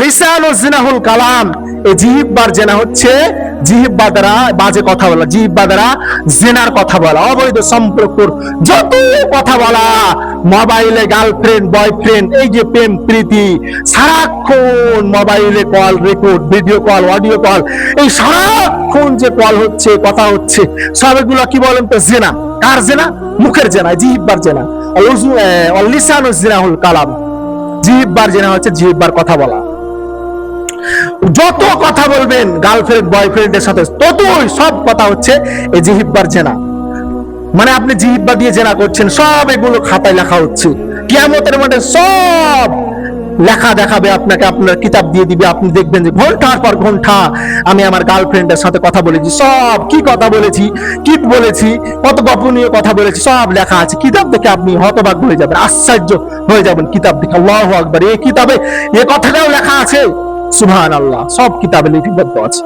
লিসানু জিনাহুল কালাম, এই জিহ্বার জেনা হচ্ছে জিহ্বা দ্বারা বাজে কথা বলা, জিহ্বা দ্বারা জেনার কথা বলা, অবৈধ সম্পর্কর যত কথা বলা, মোবাইলে গার্লফ্রেন্ড বয়ফ্রেন্ড, এই যে প্রেম প্রীতি, সারাক্ষণ মোবাইলে call record, video call, audio call, এই সারাক্ষণ যে কল হচ্ছে, কথা হচ্ছে, সব এগুলো কি বলেন তো জেনা। কার জেনা? মুখের জেনা, জিহ্বার জেনা। লিসানু জিনাহুল কালাম, জিহ্বার জেনা হচ্ছে জিহ্বার কথা বলা। যত কথা বলবেন গার্লফ্রেন্ড বয়ফ্রেন্ডের সাথে, ততই সব কথা হচ্ছে এই জিহ্বার জেনা। মানে আপনি জিহ্বা দিয়ে জেনা করছেন, সব এগুলো খাতায় লেখা হচ্ছে। কিয়ামতের মাঠে সব লেখা দেখাবে আপনাকে, আপনার কিতাব দিয়ে দিবে, আপনি দেখবেন যে ঘন্টার পর ঘন্টা আমি আমার গার্লফ্রেন্ডের সাথে কথা বলেছি, সব কি কথা বলেছি, কি বলেছি, কত গোপনীয় কথা বলেছি, সব লেখা আছে। কিতাব দেখে আপনি হতবাক হয়ে যাবেন, আশ্চর্য হয়ে যাবেন কিতাব দেখে। আল্লাহু আকবার, এই কিতাবে এই কথাটাও লেখা আছে। সুবহানাল্লাহ, সব কিতাবে লিপিবদ্ধ আছে।